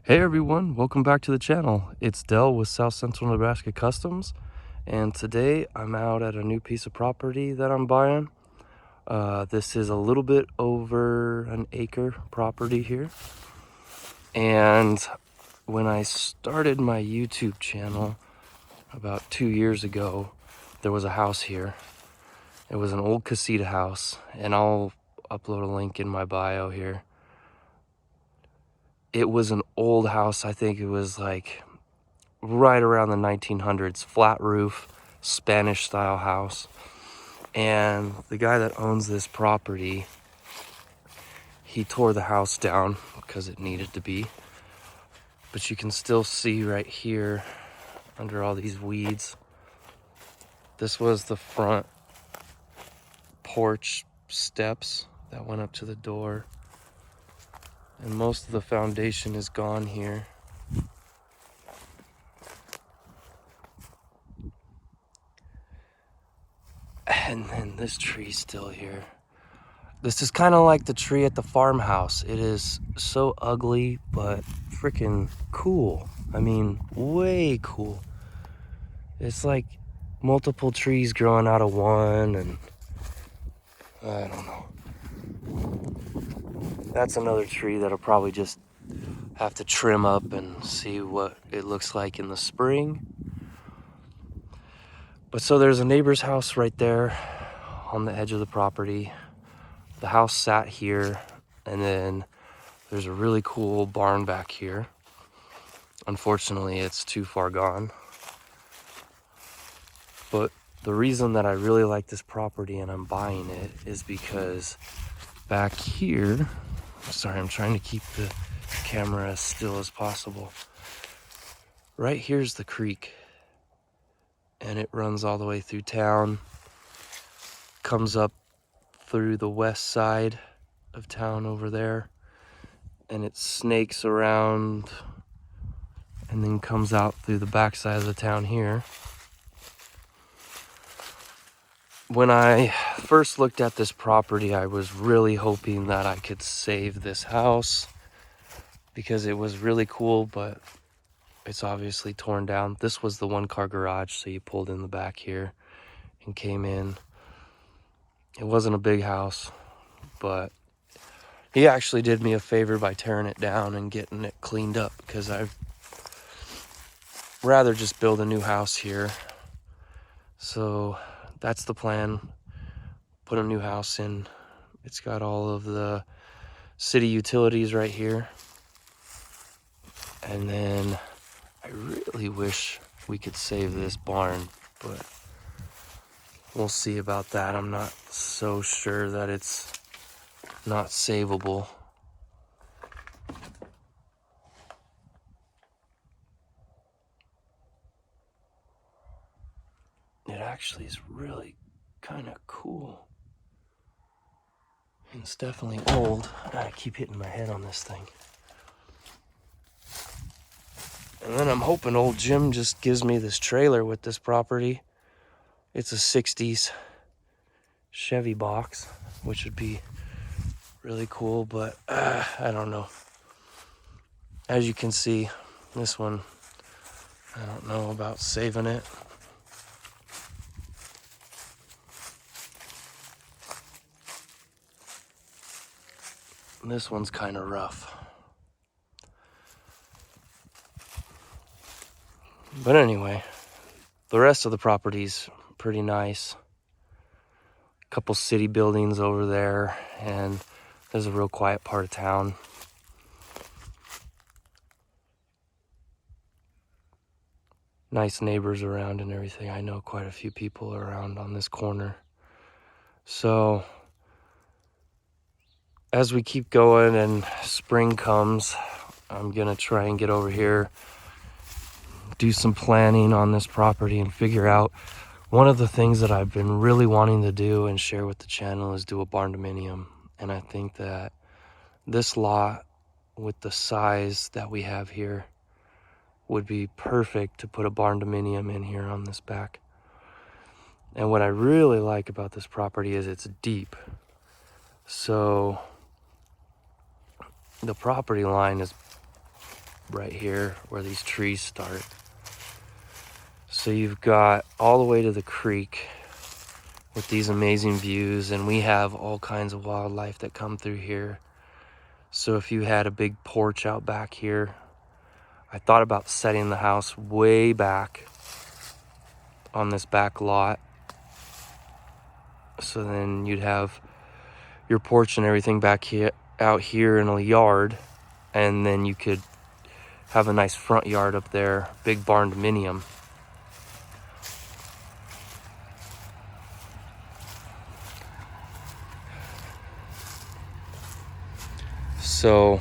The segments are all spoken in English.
Hey everyone, welcome back to the channel. It's Dell with South Central Nebraska Customs, and today I'm out at a new piece of property that I'm buying. This is a little bit over an acre property here, and when I started my YouTube channel about 2 years ago, there was a house here. It was an old casita house, and I'll upload a link in my bio here. It was an old house. I think it was like right around the 1900s, flat roof, Spanish style house. And the guy that owns this property, he tore the house down because it needed to be. But you can still see right here under all these weeds, this was the front porch steps that went up to the door. And most of the foundation is gone here. And then this tree's still here. This is kind of like the tree at the farmhouse. It is so ugly, but freaking cool. I mean, way cool. It's like multiple trees growing out of one, and I don't know. That's another tree that'll probably just have to trim up and see what it looks like in the spring. But so there's a neighbor's house right there on the edge of the property. The house sat here, and then there's a really cool barn back here. Unfortunately, it's too far gone. But the reason that I really like this property and I'm buying it is because back here, sorry, I'm trying to keep the camera as still as possible. Right here's the creek, and it runs all the way through town, comes up through the west side of town over there, and it snakes around and then comes out through the back side of the town here. When I first looked at this property, I was really hoping that I could save this house because it was really cool, but it's obviously torn down. This was the one-car garage, so you pulled in the back here and came in. It wasn't a big house, but he actually did me a favor by tearing it down and getting it cleaned up, because I'd rather just build a new house here. So that's the plan. Put a new house in. It's got all of the city utilities right here. And then I really wish we could save this barn, but we'll see about that. I'm not so sure that it's not savable. It actually is really kind of cool. And it's definitely old. I keep hitting my head on this thing. And then I'm hoping old Jim just gives me this trailer with this property. It's a 60s Chevy box, which would be really cool, but I don't know. As you can see, this one, I don't know about saving it. This one's kind of rough. But anyway, the rest of the property's pretty nice. A couple city buildings over there, and there's a real quiet part of town. Nice neighbors around and everything. I know quite a few people around on this corner. So as we keep going and spring comes, I'm gonna try and get over here, do some planning on this property, and figure out one of the things that I've been really wanting to do and share with the channel is do a Barndominium. And I think that this lot, with the size that we have here, would be perfect to put a Barndominium in here on this back. And what I really like about this property is it's deep. So the property line is right here where these trees start. So you've got all the way to the creek with these amazing views, and we have all kinds of wildlife that come through here. So if you had a big porch out back here, I thought about setting the house way back on this back lot. So then you'd have your porch and everything back here, out here in a yard, and then you could have a nice front yard up there, big Barndominium. So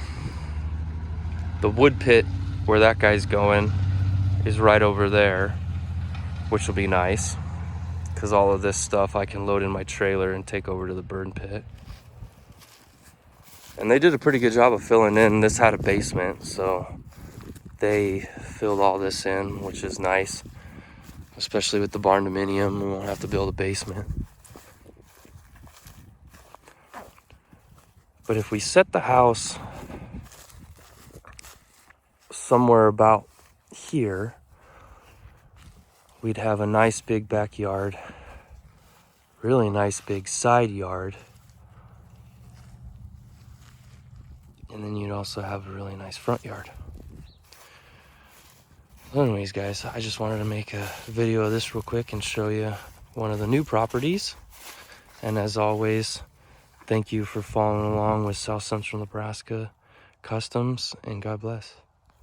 the wood pit where that guy's going is right over there, which will be nice because all of this stuff I can load in my trailer and take over to the burn pit. And they did a pretty good job of filling in. This had a basement, so they filled all this in, which is nice, especially with the Barndominium. We won't have to build a basement. But if we set the house somewhere about here, we'd have a nice big backyard, really nice big side yard, and then you'd also have a really nice front yard. So anyways, guys, I just wanted to make a video of this real quick and show you one of the new properties. And as always, thank you for following along with South Central Nebraska Customs, and God bless.